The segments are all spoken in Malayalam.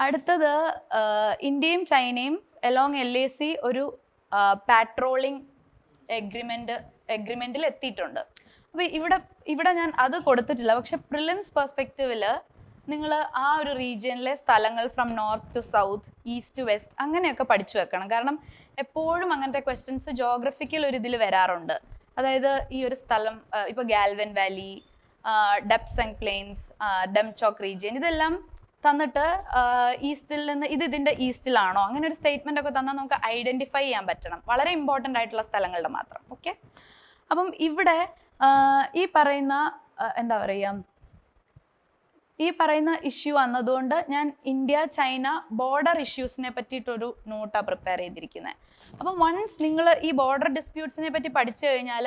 അടുത്തത് ഇന്ത്യയും ചൈനയും എലോങ് LAC ഒരു പാട്രോളിംഗ് എഗ്രിമെന്റിൽ എത്തിയിട്ടുണ്ട്. അപ്പോൾ ഇവിടെ ഞാൻ അത് കൊടുത്തിട്ടില്ല. പക്ഷെ പ്രിലിംസ് പെർസ്പെക്റ്റീവിൽ നിങ്ങൾ ആ ഒരു റീജിയനിലെ സ്ഥലങ്ങൾ from north to south, east to west അങ്ങനെയൊക്കെ പഠിച്ചു വെക്കണം. കാരണം എപ്പോഴും അങ്ങനത്തെ ക്വസ്റ്റ്യൻസ് ജോഗ്രഫിക്കൽ ഒരു ഇതിൽ വരാറുണ്ട്. അതായത് ഈ ഒരു സ്ഥലം ഇപ്പോൾ Galwan valley, Depsang plains, Demchok region, ഇതെല്ലാം തന്നിട്ട് ഈസ്റ്റിൽ നിന്ന് ഇതിന്റെ ഈസ്റ്റിലാണോ അങ്ങനെ ഒരു സ്റ്റേറ്റ്മെന്റ് ഒക്കെ തന്നാൽ നമുക്ക് ഐഡന്റിഫൈ ചെയ്യാൻ പറ്റണം. വളരെ ഇമ്പോർട്ടൻ്റ് ആയിട്ടുള്ള സ്ഥലങ്ങളുടെ മാത്രം. ഓക്കെ, അപ്പം ഇവിടെ ഈ പറയുന്ന എന്താ പറയുക, ഈ പറയുന്ന ഇഷ്യൂ വന്നതുകൊണ്ട് ഞാൻ ഇന്ത്യ ചൈന ബോർഡർ ഇഷ്യൂസിനെ പറ്റിയിട്ടൊരു നോട്ടാണ് പ്രിപ്പയർ ചെയ്തിരിക്കുന്നത്. അപ്പം വൺസ് നിങ്ങൾ ഈ ബോർഡർ ഡിസ്പ്യൂട്ട്സിനെ പറ്റി പഠിച്ചു കഴിഞ്ഞാൽ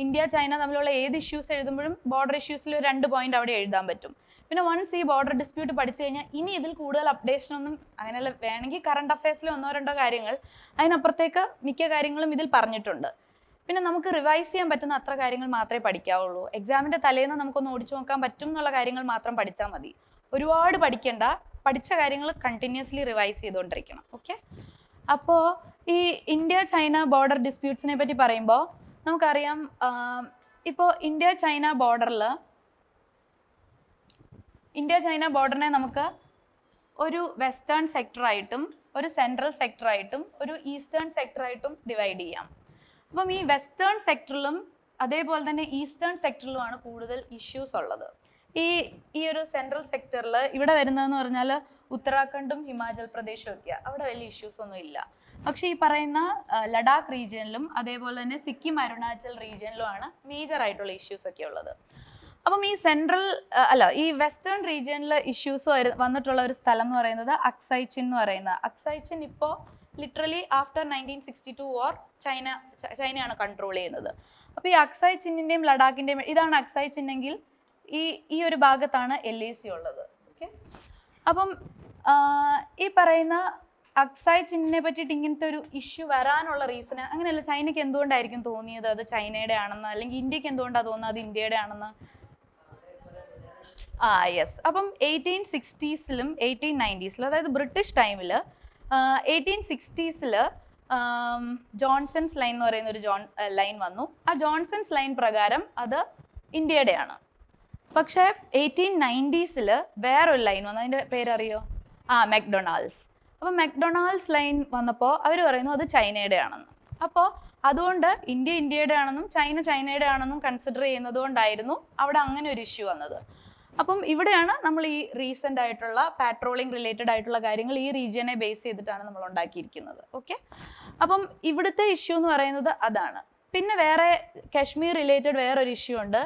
ഇന്ത്യ ചൈന തമ്മിലുള്ള ഏത് ഇഷ്യൂസ് എഴുതുമ്പോഴും ബോർഡർ ഇഷ്യൂസിൽ ഒരു 2 പോയിന്റ് അവിടെ എഴുതാൻ പറ്റും. പിന്നെ വൺസ് ഈ ബോർഡർ ഡിസ്പ്യൂട്ട് പഠിച്ചു കഴിഞ്ഞാൽ ഇനി ഇതിൽ കൂടുതൽ അപ്ഡേഷൻ ഒന്നും അങ്ങനെയല്ല, വേണമെങ്കിൽ കറണ്ട് അഫയേഴ്സിൽ 1-2 കാര്യങ്ങൾ, അതിനപ്പുറത്തേക്ക് മിക്ക കാര്യങ്ങളും ഇതിൽ പറഞ്ഞിട്ടുണ്ട്. പിന്നെ നമുക്ക് റിവൈസ് ചെയ്യാൻ പറ്റുന്ന അത്ര കാര്യങ്ങൾ മാത്രമേ പഠിക്കാവുള്ളൂ. എക്സാമിന്റെ തലേന്ന് നമുക്കൊന്ന് ഓടിച്ചു നോക്കാൻ പറ്റും എന്നുള്ള കാര്യങ്ങൾ മാത്രം പഠിച്ചാൽ മതി. ഒരുപാട് പഠിക്കേണ്ട, പഠിച്ച കാര്യങ്ങൾ കണ്ടിന്യൂസ്ലി റിവൈസ് ചെയ്തുകൊണ്ടിരിക്കണം. ഓക്കെ, അപ്പോൾ ഈ ഇന്ത്യ ചൈന ബോർഡർ ഡിസ്പ്യൂട്ട്സിനെ പറ്റി പറയുമ്പോൾ നമുക്കറിയാം, ഇപ്പോൾ ഇന്ത്യ ചൈന ബോർഡറിനെ നമുക്ക് ഒരു വെസ്റ്റേൺ സെക്ടറായിട്ടും ഒരു സെൻട്രൽ സെക്ടറായിട്ടും ഒരു ഈസ്റ്റേൺ സെക്ടറായിട്ടും ഡിവൈഡ് ചെയ്യാം. അപ്പം ഈ വെസ്റ്റേൺ സെക്ടറിലും അതേപോലെ തന്നെ ഈസ്റ്റേൺ സെക്ടറിലുമാണ് കൂടുതൽ ഇഷ്യൂസ് ഉള്ളത്. ഈ ഒരു സെൻട്രൽ സെക്ടറിൽ ഇവിടെ വരുന്നതെന്ന് പറഞ്ഞാൽ ഉത്തരാഖണ്ഡും ഹിമാചൽ പ്രദേശും ഒക്കെയാണ്. അവിടെ വലിയ ഇഷ്യൂസ് ഒന്നും ഇല്ല. പക്ഷേ ഈ പറയുന്ന ലഡാക്ക് റീജിയനിലും അതേപോലെ തന്നെ സിക്കിം അരുണാചൽ റീജിയനിലുമാണ് മേജർ ആയിട്ടുള്ള ഇഷ്യൂസ് ഒക്കെ ഉള്ളത്. അപ്പം ഈ വെസ്റ്റേൺ റീജിയനിൽ ഇഷ്യൂസ് വന്നിട്ടുള്ള ഒരു സ്ഥലം എന്ന് പറയുന്നത് അക്സൈ ചിൻ എന്ന് പറയുന്നത്. അക്സൈ ചിൻ ഇപ്പോൾ ലിറ്ററലി ആഫ്റ്റർ 1962 വാർ ചൈനയാണ് കൺട്രോൾ ചെയ്യുന്നത്. അപ്പോൾ ഈ അക്സൈ ചിന്നിൻ്റെയും ലഡാക്കിൻ്റെയും, ഇതാണ് അക്സൈ ചിന്നെങ്കിൽ ഈ ഒരു ഭാഗത്താണ് LAC ഉള്ളത്. ഓക്കെ, അപ്പം ഈ പറയുന്ന അക്സൈ ചിന്നിനെ പറ്റിയിട്ട് ഇങ്ങനത്തെ ഒരു ഇഷ്യൂ വരാനുള്ള റീസൺ അങ്ങനെയല്ല. ചൈനയ്ക്ക് എന്തുകൊണ്ടായിരിക്കും തോന്നിയത് അത് ചൈനയുടെ ആണെന്ന്, അല്ലെങ്കിൽ ഇന്ത്യക്ക് എന്തുകൊണ്ടാണ് തോന്നുന്നത് അത് ഇന്ത്യയുടെ ആണെന്ന്? യെസ്. അപ്പം 1860s 1890s അതായത് ബ്രിട്ടീഷ് ടൈമിൽ 1860s ജോൺസൺസ് ലൈൻ എന്ന് പറയുന്ന ഒരു ലൈൻ വന്നു. ആ ജോൺസൺസ് ലൈൻ പ്രകാരം അത് ഇന്ത്യയുടെയാണ്. പക്ഷേ 1890s വേറൊരു ലൈൻ വന്നു. അതിൻ്റെ പേരറിയോ? മെക്ഡൊണാൾഡ്സ്. അപ്പോൾ മെക്ഡൊണാൾഡ്സ് ലൈൻ വന്നപ്പോൾ അവർ പറയുന്നു അത് ചൈനയുടെ ആണെന്ന്. അപ്പോൾ അതുകൊണ്ട് ഇന്ത്യയുടെ ആണെന്നും ചൈനയുടെ ആണെന്നും കൺസിഡർ ചെയ്യുന്നത് കൊണ്ടായിരുന്നു അവിടെ അങ്ങനെ ഒരു ഇഷ്യൂ വന്നത്. അപ്പം ഇവിടെയാണ് നമ്മൾ ഈ റീസെൻ്റ് ആയിട്ടുള്ള പാട്രോളിംഗ് റിലേറ്റഡ് ആയിട്ടുള്ള കാര്യങ്ങൾ ഈ റീജിയനെ ബേസ് ചെയ്തിട്ടാണ് നമ്മൾ ഉണ്ടാക്കിയിരിക്കുന്നത്. ഓക്കെ, അപ്പം ഇവിടുത്തെ ഇഷ്യൂ എന്ന് പറയുന്നത് അതാണ്. പിന്നെ വേറെ കാശ്മീർ റിലേറ്റഡ് വേറൊരു ഇഷ്യൂ ഉണ്ട്.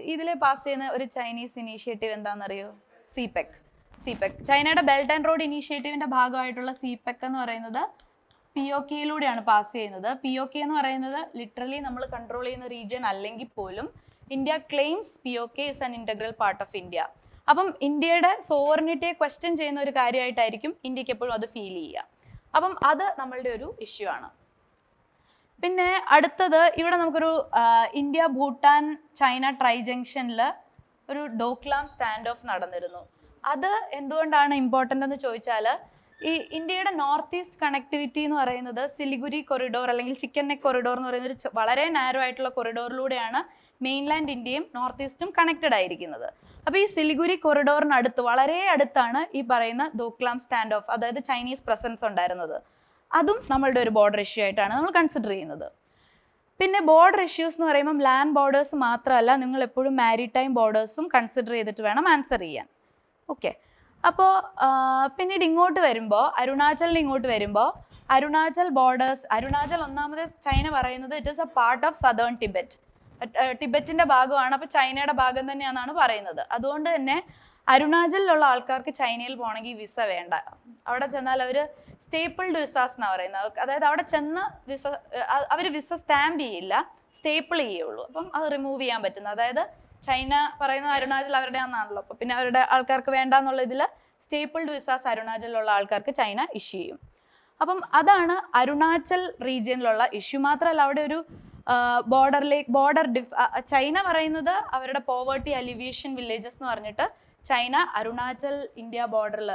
ഇതിലെ പാസ് ചെയ്യുന്ന ഒരു ചൈനീസ് ഇനീഷ്യേറ്റീവ് എന്താണെന്നറിയോ? സിപെക്. ചൈനയുടെ ബെൽറ്റ് ആൻഡ് റോഡ് ഇനീഷ്യേറ്റീവിൻ്റെ ഭാഗമായിട്ടുള്ള സിപെക് എന്ന് പറയുന്നത് POKയിലൂടെയാണ് പാസ് ചെയ്യുന്നത്. POK എന്ന് പറയുന്നത് ലിറ്ററലി നമ്മൾ കൺട്രോൾ ചെയ്യുന്ന റീജിയൻ അല്ലെങ്കിൽ പോലും India claims POK is an integral part of India. അപ്പം ഇന്ത്യയുടെ സോവറിനിറ്റിയെ ക്വസ്റ്റ്യൻ ചെയ്യുന്ന ഒരു കാര്യമായിട്ടായിരിക്കും ഇന്ത്യക്ക് എപ്പോഴും അത് ഫീൽ ചെയ്യുക. അപ്പം അത് നമ്മളുടെ ഒരു ഇഷ്യൂ ആണ്. പിന്നെ അടുത്തത് ഇവിടെ നമുക്കൊരു ഇന്ത്യ ഭൂട്ടാൻ ചൈന ട്രൈ ജംഗ്ഷനിൽ ഒരു ഡോക്ലാം സ്റ്റാൻഡ് ഓഫ് നടന്നിരുന്നു. അത് എന്തുകൊണ്ടാണ് ഇമ്പോർട്ടൻ്റ് എന്ന് ചോദിച്ചാൽ, ഈ ഇന്ത്യയുടെ നോർത്ത് ഈസ്റ്റ് കണക്ടിവിറ്റി എന്ന് പറയുന്നത് സിലിഗുരി കൊറിഡോർ അല്ലെങ്കിൽ ചിക്കൻ നെക്ക് കൊറിഡോർ എന്ന് പറയുന്ന ഒരു വളരെ നാരോ ആയിട്ടുള്ള കൊറിഡോറിലൂടെയാണ് മെയിൻലാൻഡ് ഇന്ത്യയും നോർത്ത് ഈസ്റ്റും കണക്റ്റഡ് ആയിരിക്കുന്നത്. അപ്പോൾ ഈ സിലിഗുരി കൊറിഡോറിനടുത്ത് വളരെ അടുത്താണ് ഈ പറയുന്ന ഡോക്ലാം സ്റ്റാൻഡ് ഓഫ്, അതായത് ചൈനീസ് പ്രസൻസ് ഉണ്ടായിരുന്നത്. അതും നമ്മളുടെ ഒരു ബോർഡർ ഇഷ്യൂ ആയിട്ടാണ് നമ്മൾ കൺസിഡർ ചെയ്യുന്നത്. പിന്നെ ബോർഡർ ഇഷ്യൂസ് എന്ന് പറയുമ്പം ലാൻഡ് ബോർഡേഴ്സ് മാത്രമല്ല, നിങ്ങൾ എപ്പോഴും മാരിടൈം ബോർഡേഴ്സും കൺസിഡർ ചെയ്തിട്ട് വേണം ആൻസർ ചെയ്യാൻ. ഓക്കെ, അപ്പോൾ പിന്നീട് ഇങ്ങോട്ട് വരുമ്പോൾ അരുണാചൽ ബോർഡേഴ്സ്, അരുണാചൽ ഒന്നാമത് ചൈന പറയുന്നത് it is a part of southern Tibet, ടിബറ്റിന്റെ ഭാഗമാണ്. അപ്പോൾ ചൈനയുടെ ഭാഗം തന്നെയാണെന്നാണ് പറയുന്നത്. അതുകൊണ്ട് തന്നെ അരുണാചലിലുള്ള ആൾക്കാർക്ക് ചൈനയിൽ പോകണമെങ്കിൽ വിസ വേണ്ട. അവിടെ ചെന്നാൽ അവർ സ്റ്റേപ്പിൾഡ് വിസാസ് എന്നാണ് പറയുന്നത്. അതായത് അവിടെ ചെന്ന് അവർ വിസ സ്റ്റാമ്പ് ചെയ്യില്ല, സ്റ്റേപ്പിൾ ചെയ്യുള്ളൂ. അപ്പം അത് റിമൂവ് ചെയ്യാൻ പറ്റുന്നത്, അതായത് ചൈന പറയുന്ന അരുണാചൽ അവരുടെ ആണെന്നാണല്ലോ, അപ്പോൾ പിന്നെ അവരുടെ ആൾക്കാർക്ക് വേണ്ട എന്നുള്ള ഇതിൽ സ്റ്റേപ്പിൾഡ് വിസാസ് അരുണാചലിലുള്ള ആൾക്കാർക്ക് ചൈന ഇഷ്യൂ ചെയ്യും. അപ്പം അതാണ് അരുണാചൽ റീജിയനിലുള്ള ഇഷ്യൂ. മാത്രമല്ല അവിടെ ഒരു ചൈന പറയുന്നത് അവരുടെ പോവേർട്ടി അലിവിയേഷൻ വില്ലേജസ് എന്ന് പറഞ്ഞിട്ട് ചൈന അരുണാചൽ ഇന്ത്യ ബോർഡറിൽ,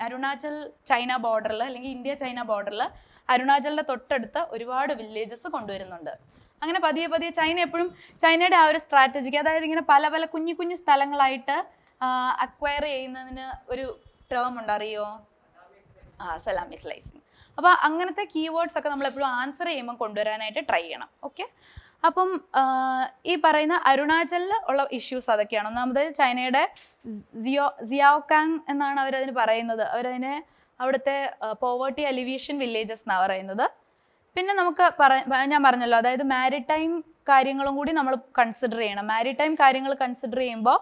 അരുണാചൽ ചൈന ബോർഡറിൽ അല്ലെങ്കിൽ ഇന്ത്യ ചൈന ബോർഡറിൽ അരുണാചലിന്റെ തൊട്ടടുത്ത് ഒരുപാട് വില്ലേജസ് കൊണ്ടുവരുന്നുണ്ട്. അങ്ങനെ പതിയെ പതിയെ ചൈന എപ്പോഴും ചൈനയുടെ ആ ഒരു സ്ട്രാറ്റജിക്ക്, അതായത് ഇങ്ങനെ പല പല കുഞ്ഞു കുഞ്ഞു സ്ഥലങ്ങളായിട്ട് അക്വയർ ചെയ്യുന്നതിന് ഒരു ടേം ഉണ്ട്, അറിയോ? Salami slicing. അപ്പോൾ അങ്ങനത്തെ കീവേഡ്സ് ഒക്കെ നമ്മൾ എപ്പോഴും ആൻസർ ചെയ്യുമ്പോൾ കൊണ്ടുവരാനായിട്ട് ട്രൈ ചെയ്യണം. ഓക്കെ, അപ്പം ഈ പറയുന്ന അരുണാചലിൽ ഉള്ള ഇഷ്യൂസ് അതൊക്കെയാണ്. ഒന്നാമത് ചൈനയുടെ സിയാവോകാങ് എന്നാണ് അവരതിന് പറയുന്നത്. അവരതിനെ അവിടുത്തെ പോവേർട്ടി അലിവിയേഷൻ വില്ലേജസ് എന്നാണ് പറയുന്നത്. പിന്നെ നമുക്ക് ഞാൻ പറഞ്ഞല്ലോ, അതായത് മാരിടൈം കാര്യങ്ങളും കൂടി നമ്മൾ കൺസിഡർ ചെയ്യണം. മാരിടൈം കാര്യങ്ങൾ കൺസിഡർ ചെയ്യുമ്പോൾ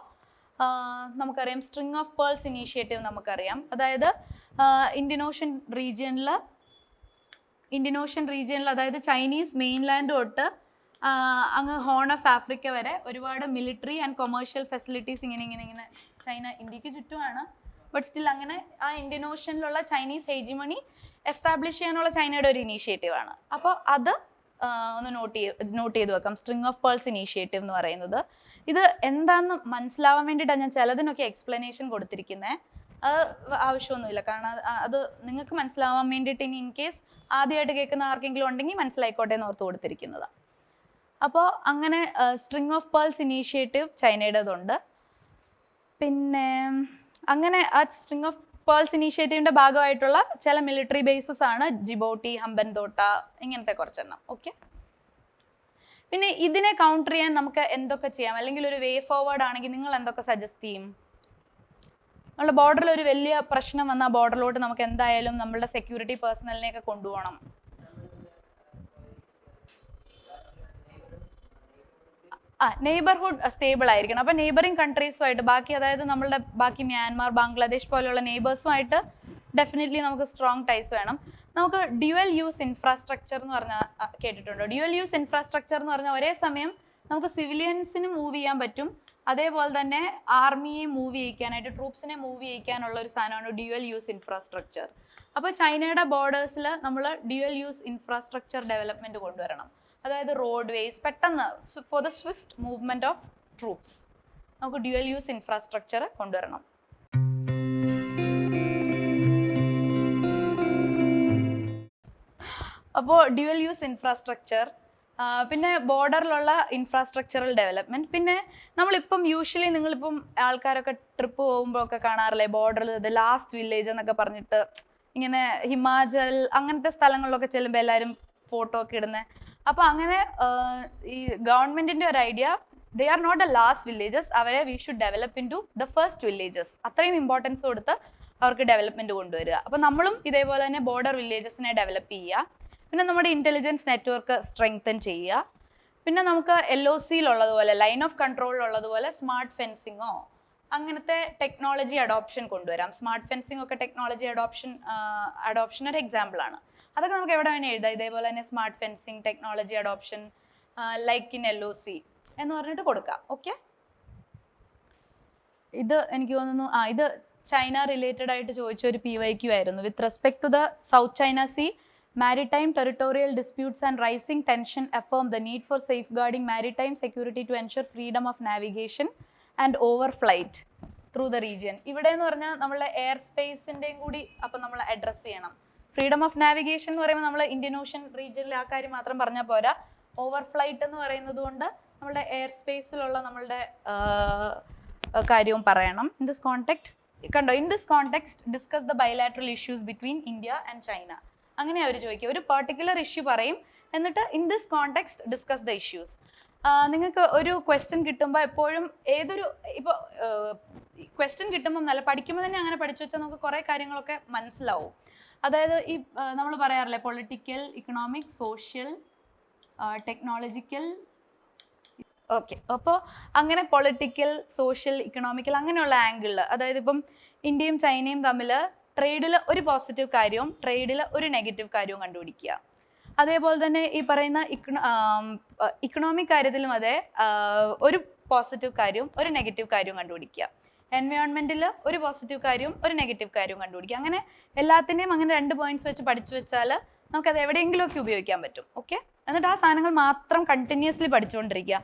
നമുക്കറിയാം സ്ട്രിങ് ഓഫ് പേൾസ് ഇനീഷ്യേറ്റീവ് നമുക്കറിയാം. അതായത് ഇന്ത്യൻ ഓഷ്യൻ റീജിയനിൽ അതായത് ചൈനീസ് മെയിൻലാൻഡ് തൊട്ട് അങ്ങ് ഹോൺ ഓഫ് ആഫ്രിക്ക വരെ ഒരുപാട് മിലിറ്ററി ആൻഡ് കൊമേഴ്ഷ്യൽ ഫെസിലിറ്റീസ് ഇങ്ങനെ ചൈന ഇന്ത്യക്ക് ചുറ്റുമാണ്. ബട്ട് സ്റ്റിൽ അങ്ങനെ ആ ഇന്ത്യൻ ഓഷ്യനിലുള്ള ചൈനീസ് ഹെജിമണി എസ്റ്റാബ്ലിഷ് ചെയ്യാനുള്ള ചൈനയുടെ ഒരു ഇനീഷ്യേറ്റീവ് ആണ്. അപ്പോൾ അത് ഒന്ന് നോട്ട് ചെയ്ത് വെക്കാം, സ്ട്രിങ് ഓഫ് പേൾസ് ഇനീഷ്യേറ്റീവ് എന്ന് പറയുന്നത്. ഇത് എന്താണെന്ന് മനസ്സിലാവാൻ വേണ്ടിയിട്ടാണ് ഞാൻ ചിലതിനൊക്കെ എക്സ്പ്ലനേഷൻ കൊടുത്തിരിക്കുന്നത്. അത് ആവശ്യമൊന്നുമില്ല, കാരണം അത് നിങ്ങൾക്ക് മനസ്സിലാവാൻ വേണ്ടിയിട്ട് ഇനി ഇൻ കേസ് ആദ്യമായിട്ട് കേൾക്കുന്ന ആർക്കെങ്കിലും ഉണ്ടെങ്കിൽ മനസ്സിലായിക്കോട്ടെ എന്ന് ഓർത്ത് കൊടുത്തിരിക്കുന്നതാണ്. അപ്പോൾ അങ്ങനെ സ്ട്രിങ് ഓഫ് പേൾസ് ഇനീഷ്യേറ്റീവ് ചൈനയുടേതുണ്ട്. പിന്നെ അങ്ങനെ ആ സ്ട്രിങ് ഓഫ് പേൾസ് ഇനീഷ്യേറ്റീവിൻ്റെ ഭാഗമായിട്ടുള്ള ചില മിലിറ്ററി ബേസസ് ആണ് ജിബോട്ടി, ഹംബൻതോട്ട, ഇങ്ങനത്തെ കുറച്ചെണ്ണം. ഓക്കെ, പിന്നെ ഇതിനെ കൗണ്ടർ ചെയ്യാൻ നമുക്ക് എന്തൊക്കെ ചെയ്യാം, അല്ലെങ്കിൽ ഒരു വേ ഫോർവേഡ് ആണെങ്കിൽ നിങ്ങൾ എന്തൊക്കെ സജസ്റ്റ് ചെയ്യും? നമ്മുടെ ബോർഡറിൽ ഒരു വലിയ പ്രശ്നം വന്നാൽ ബോർഡറിലോട്ട് നമുക്ക് എന്തായാലും നമ്മളുടെ സെക്യൂരിറ്റി പേഴ്സണലിനെയൊക്കെ കൊണ്ടുപോകണം. നെയ്ബർഹുഡ് സ്റ്റേബിൾ ആയിരിക്കണം. അപ്പോൾ നെയ്ബറിങ് കൺട്രീസുമായിട്ട് ബാക്കി, അതായത് നമ്മളുടെ ബാക്കി മ്യാൻമാർ, ബംഗ്ലാദേശ് പോലെയുള്ള നെയ്ബേഴ്സുമായിട്ട് ഡെഫിനറ്റ്ലി നമുക്ക് സ്ട്രോങ് ടൈസ് വേണം. നമുക്ക് ഡ്യുവൽ യൂസ് ഇൻഫ്രാസ്ട്രക്ചർ എന്ന് പറഞ്ഞാൽ കേട്ടിട്ടുണ്ടോ? ഡ്യുവൽ യൂസ് ഇൻഫ്രാസ്ട്രക്ചർ എന്ന് പറഞ്ഞാൽ ഒരേ സമയം നമുക്ക് സിവിലിയൻസിന് മൂവ് ചെയ്യാൻ പറ്റും, അതേപോലെ തന്നെ ആർമിയെ മൂവ് ചെയ്യിക്കാനായിട്ട്, ട്രൂപ്സിനെ മൂവ് ചെയ്യിക്കാനുള്ള ഒരു സാധനമാണ് ഡ്യുവൽ യൂസ് ഇൻഫ്രാസ്ട്രക്ചർ. അപ്പോൾ ചൈനയുടെ ബോർഡേഴ്സിൽ നമ്മൾ ഡ്യുവൽ യൂസ് ഇൻഫ്രാസ്ട്രക്ചർ ഡെവലപ്മെൻറ്റ് കൊണ്ടുവരണം. അതായത് റോഡ് വേസ് പെട്ടെന്ന് for the Swift movement of troops നമുക്ക് ഡ്യുവൽ യൂസ് ഇൻഫ്രാസ്ട്രക്ചർ കൊണ്ടുവരണം. അപ്പോൾ ഡ്യുവൽ യൂസ് ഇൻഫ്രാസ്ട്രക്ചർ, പിന്നെ ബോർഡറിലുള്ള ഇൻഫ്രാസ്ട്രക്ചറൽ ഡെവലപ്മെൻറ്റ്. പിന്നെ നമ്മളിപ്പം യൂഷ്വലി നിങ്ങളിപ്പം ആൾക്കാരൊക്കെ ട്രിപ്പ് പോകുമ്പോഴൊക്കെ കാണാറില്ലേ ബോർഡറിൽ ദ ലാസ്റ്റ് വില്ലേജ് എന്നൊക്കെ പറഞ്ഞിട്ട്, ഇങ്ങനെ ഹിമാചൽ അങ്ങനത്തെ സ്ഥലങ്ങളിലൊക്കെ ചെല്ലുമ്പോൾ എല്ലാവരും ഫോട്ടോ ഒക്കെ ഇടുന്നത്. അപ്പോൾ അങ്ങനെ ഈ ഗവൺമെൻറ്റിൻ്റെ ഒരു idea, they are not the last villages, അവരെ we should develop in to the first villages. അത്രയും ഇമ്പോർട്ടൻസ് കൊടുത്ത് അവർക്ക് ഡെവലപ്മെൻറ്റ് കൊണ്ടുവരിക. അപ്പോൾ നമ്മളും ഇതേപോലെ തന്നെ ബോർഡർ വില്ലേജസിനെ ഡെവലപ്പ് ചെയ്യുക. പിന്നെ നമ്മുടെ ഇൻ്റലിജൻസ് നെറ്റ്വർക്ക് സ്ട്രെങ്തൻ ചെയ്യുക. പിന്നെ നമുക്ക് LOCയിലുള്ളതുപോലെ, ലൈൻ ഓഫ് കൺട്രോളിലുള്ളതുപോലെ സ്മാർട്ട് ഫെൻസിങ്ങോ അങ്ങനത്തെ ടെക്നോളജി അഡോപ്ഷൻ കൊണ്ടുവരാം. സ്മാർട്ട് ഫെൻസിങ് ഒക്കെ ടെക്നോളജി അഡോപ്ഷൻ ഒരു എക്സാമ്പിളാണ്. അതൊക്കെ നമുക്ക് എവിടെ വേണേൽ എഴുതാം. ഇതേപോലെ തന്നെ smart fencing, technology adoption like in LOC എന്ന് പറഞ്ഞിട്ട് കൊടുക്കാം. ഓക്കെ, ഇത് എനിക്ക് തോന്നുന്നു ഇത് ചൈന റിലേറ്റഡ് ആയിട്ട് ചോദിച്ച ഒരു PYQ ആയിരുന്നു. With respect to the South China Sea, maritime territorial disputes and rising tension affirm the need for safeguarding maritime security to ensure freedom of navigation and overflight through the region. ഇവിടെ എന്ന് പറഞ്ഞാൽ നമ്മളെ എയർ സ്പേസിൻ്റെയും കൂടി അപ്പം നമ്മൾ അഡ്രസ്സ് ചെയ്യണം. ഫ്രീഡം ഓഫ് നാവിഗേഷൻ എന്ന് പറയുമ്പോൾ നമ്മൾ ഇന്ത്യൻ ഓഷ്യൻ റീജിയനിലെ ആ കാര്യം മാത്രം പറഞ്ഞാൽ പോരാ. ഓവർഫ്ലൈറ്റ് എന്ന് പറയുന്നത് കൊണ്ട് നമ്മളുടെ എയർ സ്പേസിലുള്ള നമ്മളുടെ കാര്യവും പറയണം. In this context discuss the bilateral issues between India and China. അങ്ങനെ അവർ ചോദിക്കുക, ഒരു പെർട്ടിക്കുലർ ഇഷ്യൂ പറയും, എന്നിട്ട് in this context discuss the issues. നിങ്ങൾക്ക് ഒരു ക്വസ്റ്റ്യൻ കിട്ടുമ്പോൾ എപ്പോഴും ഇപ്പോൾ ക്വസ്റ്റ്യൻ കിട്ടുമ്പോൾ നല്ല പഠിക്കുമ്പോൾ തന്നെ അങ്ങനെ പഠിച്ചു വെച്ചാൽ നമുക്ക് കുറേ കാര്യങ്ങളൊക്കെ മനസ്സിലാവും. അതായത് ഈ നമ്മൾ പറയാറില്ലേ political, economic, social, technological. Okay, അപ്പോൾ അങ്ങനെ പൊളിറ്റിക്കൽ, സോഷ്യൽ, ഇക്കണോമിക്കൽ അങ്ങനെയുള്ള ആംഗിളിൽ, അതായത് ഇപ്പം ഇന്ത്യയും ചൈനയും തമ്മിൽ ട്രേഡിൽ ഒരു പോസിറ്റീവ് കാര്യവും ട്രേഡിൽ ഒരു നെഗറ്റീവ് കാര്യവും കണ്ടുപിടിക്കുക. അതേപോലെ തന്നെ ഈ പറയുന്ന ഇക്കണോമിക് കാര്യത്തിലും അതെ, ഒരു പോസിറ്റീവ് കാര്യവും ഒരു നെഗറ്റീവ് കാര്യവും കണ്ടുപിടിക്കുക. എൻവയോൺമെൻറ്റിൽ ഒരു പോസിറ്റീവ് കാര്യവും ഒരു നെഗറ്റീവ് കാര്യവും കണ്ടുപിടിക്കുക. അങ്ങനെ എല്ലാത്തിൻ്റെയും അങ്ങനെ 2 പോയിന്റ്സ് വെച്ച് പഠിച്ചു വെച്ചാൽ നമുക്കത് എവിടെയെങ്കിലുമൊക്കെ ഉപയോഗിക്കാൻ പറ്റും. ഓക്കെ, എന്നിട്ട് ആ സാധനങ്ങൾ മാത്രം കണ്ടിന്യൂസ്ലി പഠിച്ചുകൊണ്ടിരിക്കുക.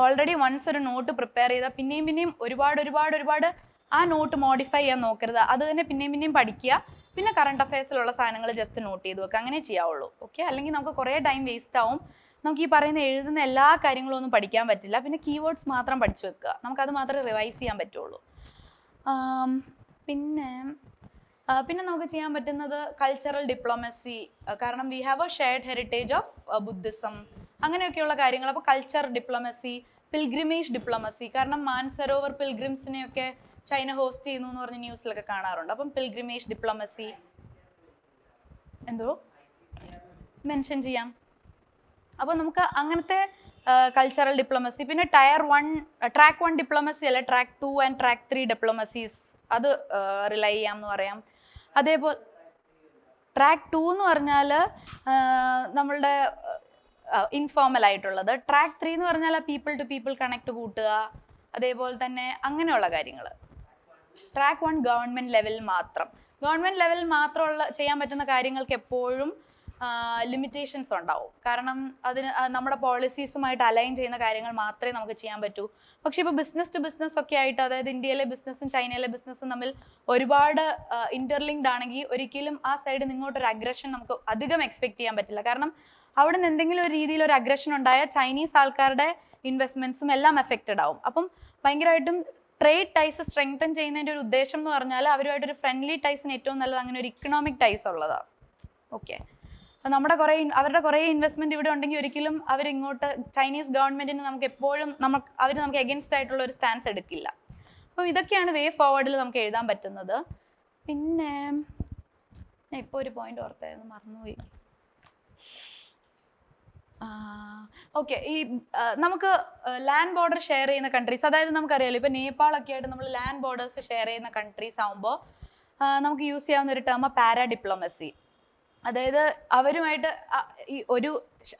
ഓൾറെഡി വൺസ് ഒരു നോട്ട് പ്രിപ്പയർ ചെയ്താൽ പിന്നെയും ഒരുപാട് ആ നോട്ട് മോഡിഫൈ ചെയ്യാൻ നോക്കരുത്. അത് തന്നെ പിന്നെയും പഠിക്കുക. പിന്നെ കറണ്ട് അഫയേഴ്സിലുള്ള സാധനങ്ങൾ ജസ്റ്റ് നോട്ട് ചെയ്ത് വെക്കുക. അങ്ങനെ ചെയ്യാവുള്ളൂ. ഓക്കെ, അല്ലെങ്കിൽ നമുക്ക് കുറേ ടൈം വേസ്റ്റ് ആവും. നമുക്ക് ഈ പറയുന്ന എഴുതുന്ന എല്ലാ കാര്യങ്ങളും ഒന്നും പഠിക്കാൻ പറ്റില്ല. പിന്നെ കീവേഡ്സ് മാത്രം പഠിച്ചു വെക്കുക. നമുക്കത് മാത്രമേ റിവൈസ് ചെയ്യാൻ പറ്റുള്ളൂ. പിന്നെ നമുക്ക് ചെയ്യാൻ പറ്റുന്നത് കൾച്ചറൽ ഡിപ്ലോമസി. കാരണം we have A shared heritage of Buddhism, അങ്ങനെയൊക്കെയുള്ള കാര്യങ്ങൾ. അപ്പോൾ കൾച്ചർ ഡിപ്ലോമസി, പിൽഗ്രിമേജ് ഡിപ്ലോമസി. കാരണം മാൻസരോവർ പിൽഗ്രിംസിനെയൊക്കെ ചൈന ഹോസ്റ്റ് ചെയ്യുന്നു എന്ന് പറഞ്ഞ് ന്യൂസിലൊക്കെ കാണാറുണ്ട്. അപ്പം പിൽഗ്രിമേജ് ഡിപ്ലോമസി എന്തോ മെൻഷൻ ചെയ്യാം. അപ്പോൾ നമുക്ക് അങ്ങനത്തെ കൾച്ചറൽ ഡിപ്ലോമസി. പിന്നെ ട്രാക്ക് 1 ഡിപ്ലോമസി അല്ലെ ട്രാക്ക് 2 ആൻഡ് ട്രാക്ക് 3 ഡിപ്ലോമസീസ്, അത് റിലൈ ചെയ്യാമെന്ന് പറയാം. അതേപോലെ ട്രാക്ക് 2 എന്ന് പറഞ്ഞാൽ നമ്മളുടെ ഇൻഫോർമൽ ആയിട്ടുള്ളത്. ട്രാക്ക് 3 എന്ന് പറഞ്ഞാൽ പീപ്പിൾ ടു പീപ്പിൾ കണക്ട് കൂട്ടുക, അതേപോലെ തന്നെ അങ്ങനെയുള്ള കാര്യങ്ങൾ. ട്രാക്ക് 1 ഗവൺമെൻറ് ലെവലിൽ മാത്രം. ഗവൺമെൻറ് ലെവലിൽ മാത്രമുള്ള ചെയ്യാൻ പറ്റുന്ന കാര്യങ്ങൾക്ക് എപ്പോഴും ലിമിറ്റേഷൻസ് ഉണ്ടാവും. കാരണം അതിന് നമ്മുടെ പോളിസീസുമായിട്ട് അലൈൻ ചെയ്യുന്ന കാര്യങ്ങൾ മാത്രമേ നമുക്ക് ചെയ്യാൻ പറ്റൂ. പക്ഷെ ഇപ്പോൾ ബിസിനസ് ടു ബിസിനസ് ഒക്കെ ആയിട്ട്, അതായത് ഇന്ത്യയിലെ ബിസിനസ്സും ചൈനയിലെ ബിസിനസ്സും തമ്മിൽ ഒരുപാട് ഇന്റർലിങ്ക്ഡ് ആണെങ്കിൽ ഒരിക്കലും ആ സൈഡിൽ നിന്ന് ഇങ്ങോട്ടൊരു അഗ്രഷൻ നമുക്ക് അധികം എക്സ്പെക്ട് ചെയ്യാൻ പറ്റില്ല. കാരണം അവിടെ നിന്ന് എന്തെങ്കിലും ഒരു രീതിയിൽ ഒരു അഗ്രഷൻ ഉണ്ടായാൽ ചൈനീസ് ആൾക്കാരുടെ ഇൻവെസ്റ്റ്മെന്റ്സും എല്ലാം എഫക്റ്റഡ് ആവും. അപ്പം ഭയങ്കരമായിട്ടും ട്രേഡ് ടൈസ് സ്ട്രെങ്തൻ ചെയ്യുന്നതിൻ്റെ ഒരു ഉദ്ദേശം എന്ന് പറഞ്ഞാൽ അവരുമായിട്ടൊരു ഫ്രണ്ട്ലി ടൈസിന് ഏറ്റവും നല്ലത് അങ്ങനെ ഒരു ഇക്കണോമിക് ടൈസ് ഉള്ളതാണ്. ഓക്കെ, അപ്പോൾ അവരുടെ കുറേ ഇൻവെസ്റ്റ്മെന്റ് ഇവിടെ ഉണ്ടെങ്കിൽ ഒരിക്കലും അവരിങ്ങോട്ട് ചൈനീസ് ഗവൺമെന്റിന് നമുക്ക് എപ്പോഴും അവർ നമുക്ക് എഗൻസ്റ്റ് ആയിട്ടുള്ള ഒരു സ്റ്റാൻസ് എടുക്കില്ല. അപ്പം ഇതൊക്കെയാണ് വേ ഫോർവേഡിൽ നമുക്ക് എഴുതാൻ പറ്റുന്നത്. പിന്നെ ഇപ്പോൾ ഒരു പോയിന്റ് ഓർത്തായിരുന്നു, മറന്നുപോയി. ഓക്കെ, ഈ നമുക്ക് ലാൻഡ് ബോർഡർ ഷെയർ ചെയ്യുന്ന കൺട്രീസ്, അതായത് നമുക്കറിയാലോ ഇപ്പോൾ നേപ്പാളൊക്കെ ആയിട്ട് നമ്മൾ ലാൻഡ് ബോർഡേഴ്സ് ഷെയർ ചെയ്യുന്ന കൺട്രീസ് ആകുമ്പോൾ നമുക്ക് യൂസ് ചെയ്യാവുന്ന ഒരു ടേം പാരാ ഡിപ്ലോമസി. അതായത് അവരുമായിട്ട്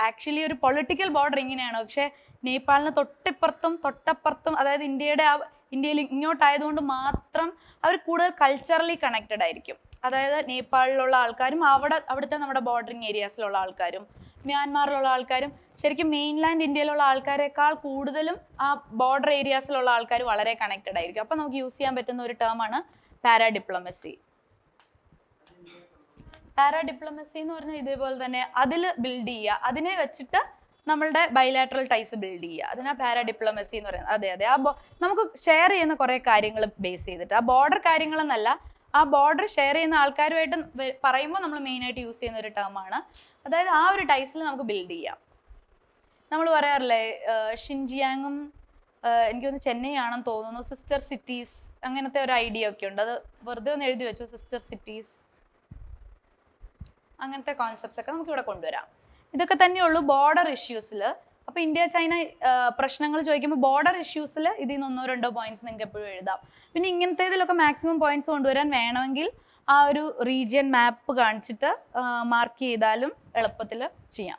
ആക്ച്വലി ഒരു പൊളിറ്റിക്കൽ ബോർഡർ ഇങ്ങനെയാണ്. പക്ഷേ നേപ്പാളിന് തൊട്ടപ്പുറത്തും അതായത് ഇന്ത്യയിൽ ഇങ്ങോട്ടായതുകൊണ്ട് മാത്രം അവർ കൂടുതൽ കൾച്ചറലി കണക്റ്റഡ് ആയിരിക്കും. അതായത് നേപ്പാളിലുള്ള ആൾക്കാരും അവിടുത്തെ നമ്മുടെ ബോർഡറിങ് ഏരിയാസിലുള്ള ആൾക്കാരും മ്യാൻമാറിലുള്ള ആൾക്കാരും ശരിക്കും മെയിൻലാൻഡ് ഇന്ത്യയിലുള്ള ആൾക്കാരെക്കാൾ കൂടുതലും ആ ബോർഡർ ഏരിയാസിലുള്ള ആൾക്കാർ വളരെ കണക്റ്റഡ് ആയിരിക്കും. അപ്പം നമുക്ക് യൂസ് ചെയ്യാൻ പറ്റുന്ന ഒരു ടേമാണ് പാരാ ഡിപ്ലോമസി. പാരാ ഡിപ്ലോമസി എന്ന് പറഞ്ഞാൽ ഇതേപോലെ തന്നെ അതിൽ ബിൽഡ് ചെയ്യുക, അതിനെ വെച്ചിട്ട് നമ്മളുടെ ബൈലാറ്ററൽ ടൈസ് ബിൽഡ് ചെയ്യുക, അതിനാ പാരാ ഡിപ്ലോമസി എന്ന് പറയുന്നത്. അതെ നമുക്ക് ഷെയർ ചെയ്യുന്ന കുറേ കാര്യങ്ങൾ ബേസ് ചെയ്തിട്ട്, ആ ബോർഡർ കാര്യങ്ങളെന്നല്ല, ആ ബോർഡർ ഷെയർ ചെയ്യുന്ന ആൾക്കാരുമായിട്ട് പറയുമ്പോൾ നമ്മൾ മെയിനായിട്ട് യൂസ് ചെയ്യുന്ന ഒരു ടേമാണ്. അതായത് ആ ഒരു ടൈസിൽ നമുക്ക് ബിൽഡ് ചെയ്യാം. നമ്മൾ പറയാറില്ലേ ഷിൻജിയാങ്ങും എനിക്ക് തോന്നുന്നു ചെന്നൈ ആണെന്ന് തോന്നുന്നു സിസ്റ്റർ സിറ്റീസ്, അങ്ങനത്തെ ഒരു ഐഡിയ ഒക്കെ ഉണ്ട്. അത് വെറുതെ ഒന്ന് എഴുതി വെച്ചു, സിസ്റ്റർ സിറ്റീസ്, അങ്ങനത്തെ കോൺസെപ്റ്റ്സ് ഒക്കെ നമുക്ക് ഇവിടെ കൊണ്ടുവരാം. ഇതൊക്കെ തന്നെയുള്ളൂ ബോർഡർ ഇഷ്യൂസിൽ. അപ്പോൾ ഇന്ത്യ ചൈന പ്രശ്നങ്ങൾ ചോദിക്കുമ്പോൾ ബോർഡർ ഇഷ്യൂസിൽ ഇതിൽ നിന്ന് 1-2 പോയിന്റ്സ് നിങ്ങൾക്ക് എപ്പോഴും എഴുതാം. പിന്നെ ഇങ്ങനത്തെ ഇതിലൊക്കെ മാക്സിമം പോയിന്റ്സ് കൊണ്ടുവരാൻ വേണമെങ്കിൽ ആ ഒരു റീജിയൻ മാപ്പ് കാണിച്ചിട്ട് മാർക്ക് ചെയ്താലും എളുപ്പത്തിൽ ചെയ്യാം.